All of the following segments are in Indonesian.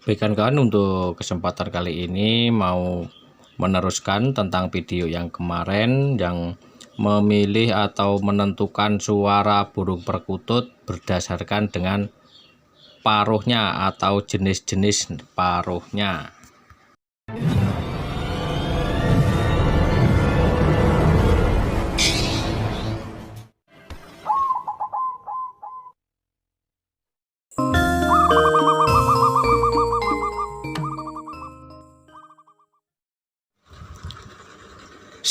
Baikkan kawan, untuk kesempatan kali ini mau meneruskan tentang video yang kemarin yang memilih atau menentukan suara burung perkutut berdasarkan dengan paruhnya atau jenis-jenis paruhnya.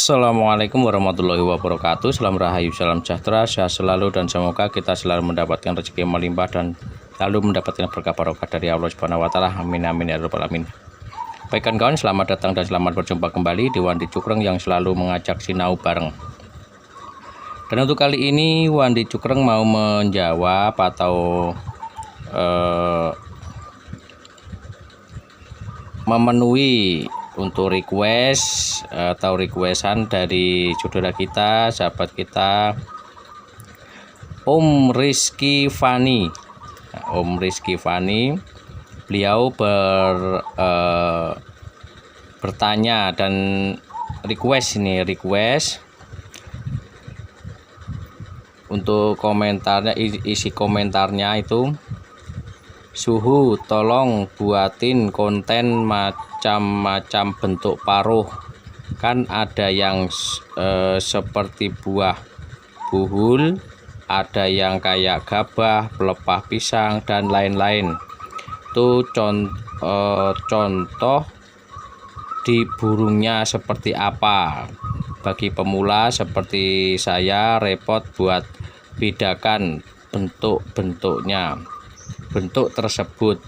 Assalamualaikum warahmatullahi wabarakatuh. Salam rahayu, salam sejahtera, sehat selalu, dan semoga kita selalu mendapatkan rezeki yang melimpah dan selalu mendapatkan berkah barokah dari Allah Subhanahu wa taala. Amin amin ya rabbal alamin. Baikkan kawan, selamat datang dan selamat berjumpa kembali di Wandi Cukreng yang selalu mengajak sinau bareng. Dan untuk kali ini Wandi Cukreng mau menjawab atau memenuhi untuk request atau requestan dari saudara kita, sahabat kita, Om Rizky Fani. Om Rizky Fani, beliau bertanya dan request untuk komentarnya, isi komentarnya itu, Suhu tolong buatin konten macam-macam bentuk paruh, kan ada yang seperti buah buhul, ada yang kayak gabah, pelepah pisang, dan lain-lain. Tuh contoh di burungnya seperti apa. Bagi pemula seperti saya repot buat bedakan bentuk tersebut.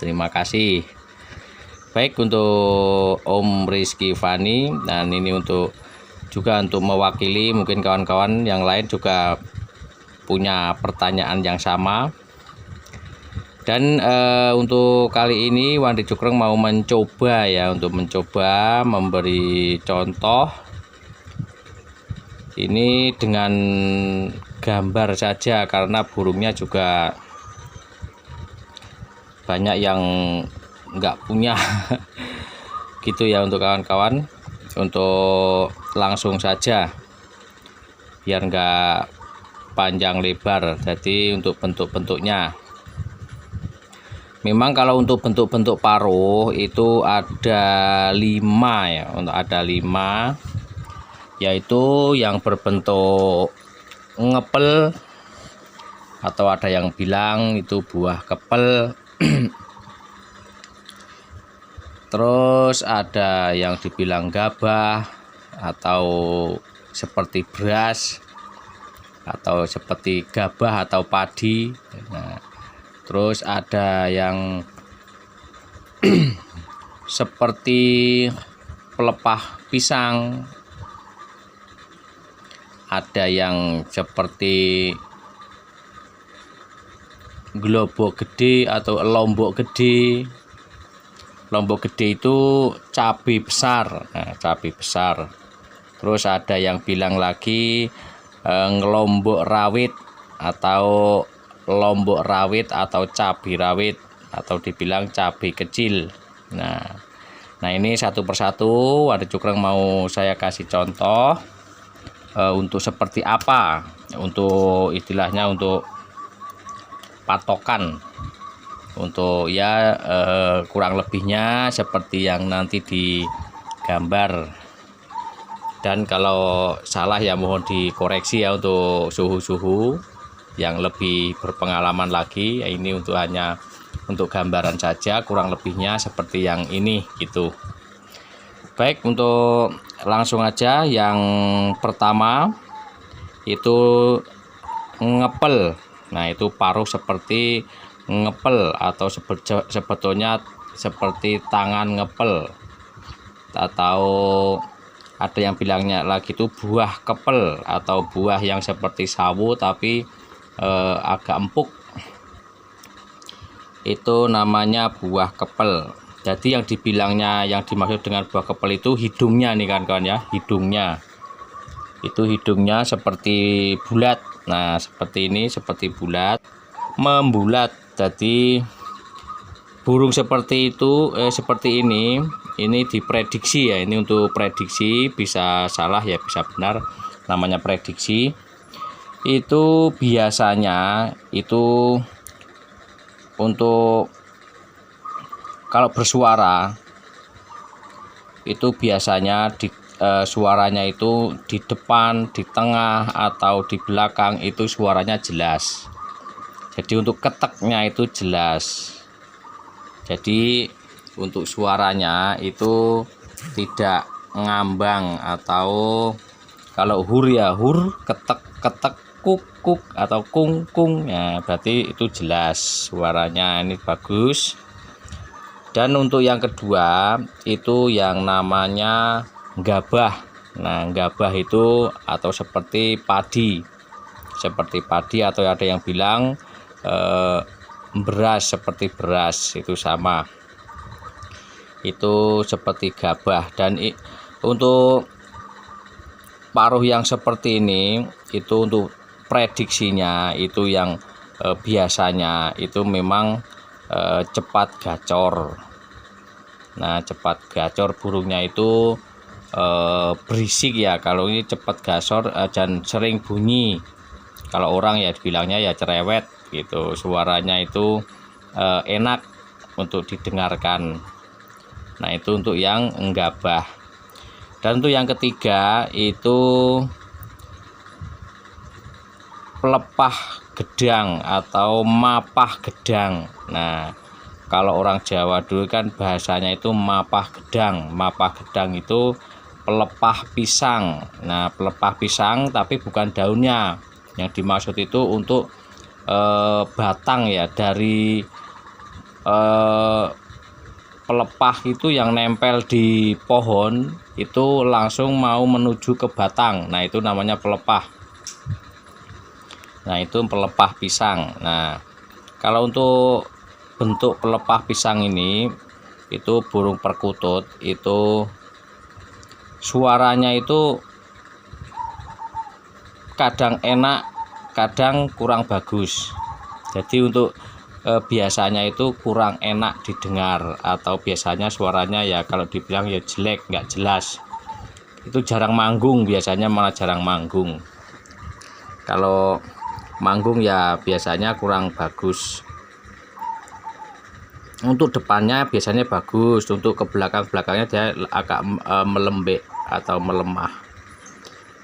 Terima kasih. Baik, untuk Om Rizky Fani, dan ini untuk mewakili mungkin kawan-kawan yang lain juga punya pertanyaan yang sama. Dan untuk kali ini Wandi Cukreng mau mencoba memberi contoh ini dengan gambar saja, karena burungnya juga banyak yang nggak punya gitu ya. Untuk kawan-kawan, untuk langsung saja biar nggak panjang lebar. Jadi untuk bentuk-bentuknya, memang kalau untuk bentuk-bentuk paruh itu ada 5 ya. Untuk ada 5, yaitu yang berbentuk ngepel, atau ada yang bilang itu buah kepel. Terus ada yang dibilang gabah, atau seperti beras, atau seperti gabah atau padi. Nah, terus ada yang seperti pelepah pisang, ada yang seperti globok gede atau lombok gede. Lombok gede itu cabai besar. Nah, cabai besar. Terus ada yang bilang lagi ngelombok rawit, atau lombok rawit, atau cabai rawit, atau dibilang cabai kecil. Nah ini satu persatu Wandi Cukreng mau saya kasih contoh untuk seperti apa, untuk istilahnya untuk patokan, untuk ya kurang lebihnya seperti yang nanti digambar. Dan kalau salah ya mohon dikoreksi ya, untuk suhu-suhu yang lebih berpengalaman lagi. Ini hanya untuk gambaran saja, kurang lebihnya seperti yang ini gitu. Baik, untuk langsung aja yang pertama itu ngepel. Nah, itu paruh seperti ngepel, atau sebetulnya seperti tangan ngepel, atau ada yang bilangnya lagi itu buah kepel, atau buah yang seperti sawo tapi agak empuk. Itu namanya buah kepel. Jadi yang dimaksud dengan buah kepel itu hidungnya nih kan kawan ya, hidungnya seperti bulat. Nah, seperti ini, seperti bulat, membulat. Jadi burung seperti itu seperti ini diprediksi ya, ini untuk prediksi, bisa salah ya bisa benar, namanya prediksi. Itu biasanya itu untuk kalau bersuara itu biasanya suaranya itu di depan, di tengah atau di belakang itu suaranya jelas. Jadi untuk keteknya itu jelas. Jadi untuk suaranya itu tidak ngambang, atau kalau hur ya hur, ketek ketek, kuk kuk atau kung kung ya, berarti itu jelas suaranya, ini bagus. Dan untuk yang kedua itu yang namanya gabah. Nah, gabah itu atau seperti padi atau ada yang bilang beras, seperti beras, itu sama, itu seperti gabah. Dan untuk paruh yang seperti ini itu untuk prediksinya itu yang biasanya itu memang cepat gacor. Nah, cepat gacor burungnya itu berisik ya, kalau ini cepat gacor dan sering bunyi. Kalau orang ya bilangnya ya cerewet gitu, suaranya itu enak untuk didengarkan. Nah, itu untuk yang gabah. Dan untuk yang ketiga itu pelepah gedang atau mapah gedang. Nah, kalau orang Jawa dulu kan bahasanya itu mapah gedang. Mapah gedang itu pelepah pisang. Nah, pelepah pisang tapi bukan daunnya. Yang dimaksud itu untuk batang ya, dari pelepah itu yang nempel di pohon itu langsung mau menuju ke batang. Nah, itu namanya pelepah. Nah, itu pelepah pisang. Nah, kalau untuk bentuk pelepah pisang ini itu burung perkutut itu suaranya itu kadang enak, kadang kurang bagus. Jadi untuk biasanya itu kurang enak didengar, atau biasanya suaranya ya kalau dibilang ya jelek, nggak jelas. Itu jarang manggung, biasanya malah jarang manggung. Kalau manggung ya biasanya kurang bagus. Untuk depannya biasanya bagus, untuk ke belakangnya dia agak melembek atau melemah,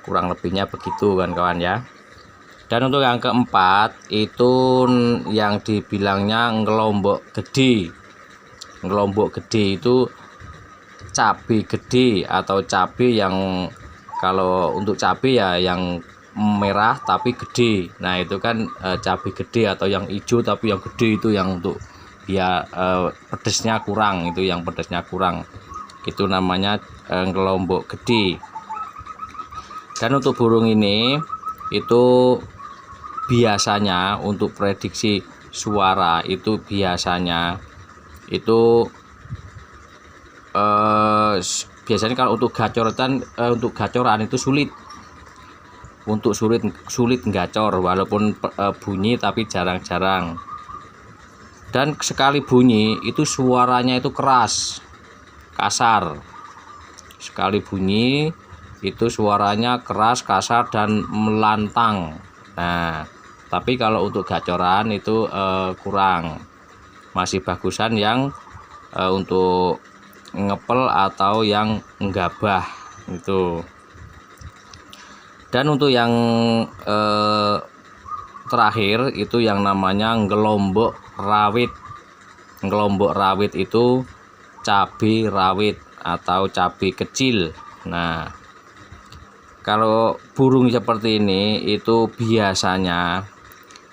kurang lebihnya begitu kan kawan ya. Dan untuk yang keempat itu yang dibilangnya ngelombok gede. Ngelombok gede itu cabai gede atau cabai yang, kalau untuk cabai ya yang merah tapi gede. Nah, itu kan cabai gede, atau yang hijau tapi yang gede, itu yang untuk ya pedesnya kurang, itu yang pedesnya kurang, itu namanya ngelombok gede. Dan untuk burung ini itu biasanya untuk prediksi suara itu biasanya itu biasanya kalau untuk gacoran itu sulit gacor, walaupun bunyi tapi jarang-jarang. Dan sekali bunyi itu suaranya itu keras, kasar. Sekali bunyi itu suaranya keras, kasar, dan melantang. Nah, tapi kalau untuk gacoran itu kurang. Masih bagusan yang untuk ngepel atau yang gabah itu. Dan untuk yang terakhir itu yang namanya ngelombok rawit. Ngelombok rawit itu cabai rawit atau cabai kecil. Nah, kalau burung seperti ini itu biasanya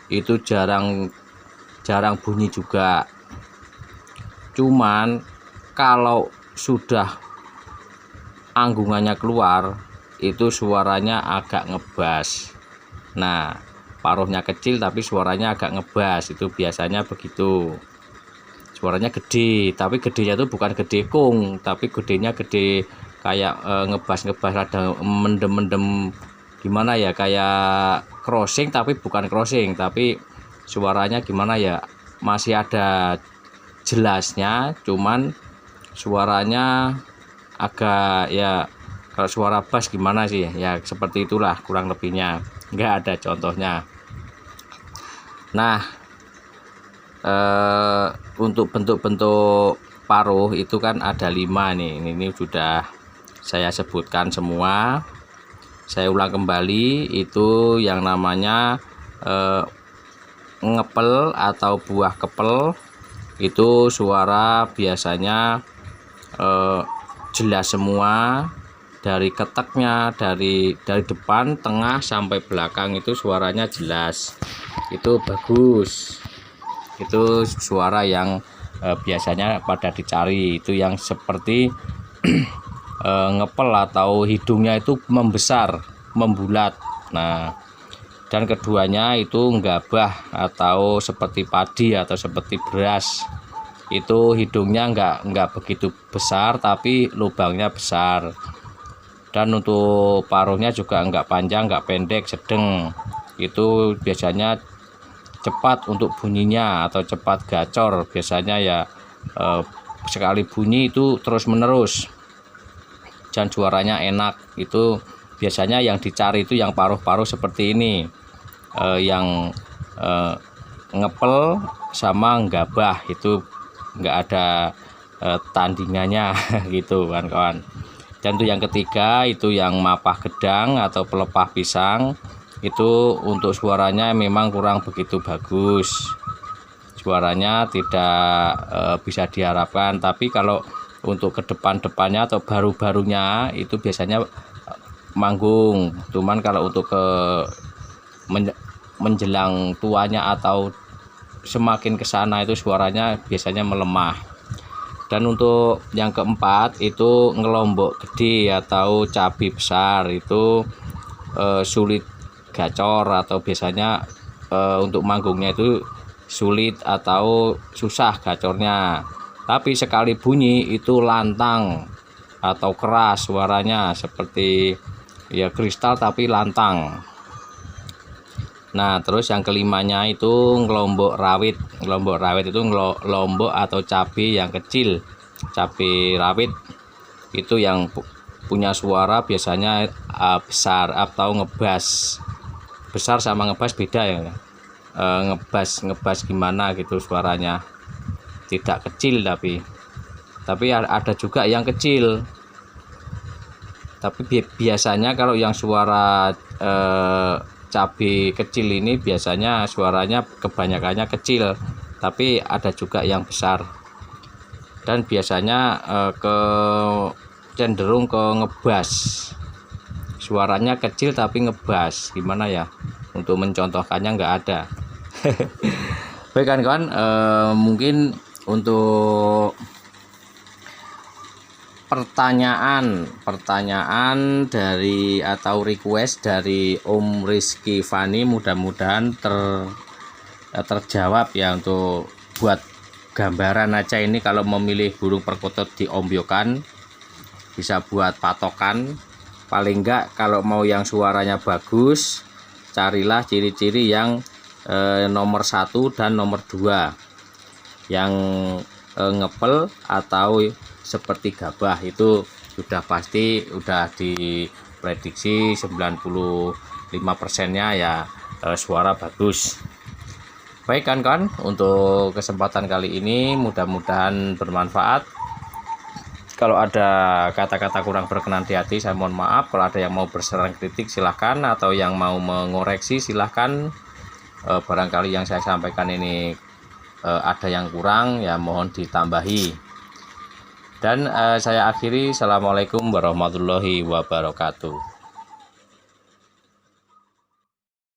itu jarang bunyi juga. Cuman kalau sudah anggungannya keluar itu suaranya agak ngebas. Nah, paruhnya kecil tapi suaranya agak ngebas, itu biasanya begitu. Suaranya gede, tapi gedenya itu bukan gede kung, tapi gedenya gede kayak ngebas ada mendem gimana ya, kayak crossing tapi bukan crossing, tapi suaranya gimana ya, masih ada jelasnya, cuman suaranya agak ya, kalau suara bass gimana sih ya, seperti itulah kurang lebihnya, nggak ada contohnya. Nah, untuk bentuk-bentuk paruh itu kan ada 5 nih, ini sudah saya sebutkan semua. Saya ulang kembali, itu yang namanya ngepel atau buah kepel, itu suara biasanya jelas semua, dari keteknya, dari depan, tengah sampai belakang itu suaranya jelas, itu bagus. Itu suara yang biasanya pada dicari, itu yang seperti ngepel atau hidungnya itu membesar, membulat. Nah, dan keduanya itu nggabah atau seperti padi atau seperti beras, itu hidungnya nggak begitu besar tapi lubangnya besar. Dan untuk paruhnya juga nggak panjang, nggak pendek, sedang. Itu biasanya cepat untuk bunyinya atau cepat gacor, biasanya ya sekali bunyi itu terus menerus, dan suaranya enak. Itu biasanya yang dicari itu yang paruh-paruh seperti ini, yang ngepel sama gabah, itu nggak ada tandingannya gitu kan kawan. Dan itu yang ketiga, itu yang mapah gedang atau pelepah pisang, itu untuk suaranya memang kurang begitu bagus, suaranya tidak bisa diharapkan. Tapi kalau untuk ke depannya atau baru-barunya itu biasanya manggung, cuman kalau untuk ke menjelang tuanya atau semakin ke sana itu suaranya biasanya melemah. Dan untuk yang keempat itu ngelombok gede atau cabai besar, itu sulit gacor atau biasanya untuk manggungnya itu sulit atau susah gacornya. Tapi sekali bunyi itu lantang atau keras suaranya, seperti ya kristal tapi lantang. Nah, terus yang kelimanya itu ngelombok rawit. Ngelombok rawit itu lombok atau cabai yang kecil, cabai rawit, itu yang punya suara biasanya besar atau ngebas. Besar sama ngebas beda ya. Ngebas gimana gitu suaranya, tidak kecil tapi ada juga yang kecil. Tapi biasanya kalau yang suara cabai kecil ini biasanya suaranya kebanyakannya kecil, tapi ada juga yang besar. Dan biasanya cenderung ke ngebas, suaranya kecil tapi ngebas. Gimana ya untuk mencontohkannya, nggak ada. Baik kan kawan, mungkin untuk pertanyaan dari atau request dari Om Rizky Fani mudah-mudahan terjawab ya. Untuk buat gambaran aja ini, kalau memilih burung perkutut di ombyokan bisa buat patokan. Paling enggak kalau mau yang suaranya bagus, carilah ciri-ciri yang nomor 1 dan nomor 2, yang ngepel atau seperti gabah, itu sudah pasti udah diprediksi 95%-nya ya suara bagus. Baik kan, untuk kesempatan kali ini mudah-mudahan bermanfaat. Kalau ada kata-kata kurang berkenan di hati, saya mohon maaf. Kalau ada yang mau berserang kritik silahkan, atau yang mau mengoreksi silahkan. Barangkali yang saya sampaikan ini ada yang kurang ya mohon ditambahi. Dan saya akhiri, assalamualaikum warahmatullahi wabarakatuh.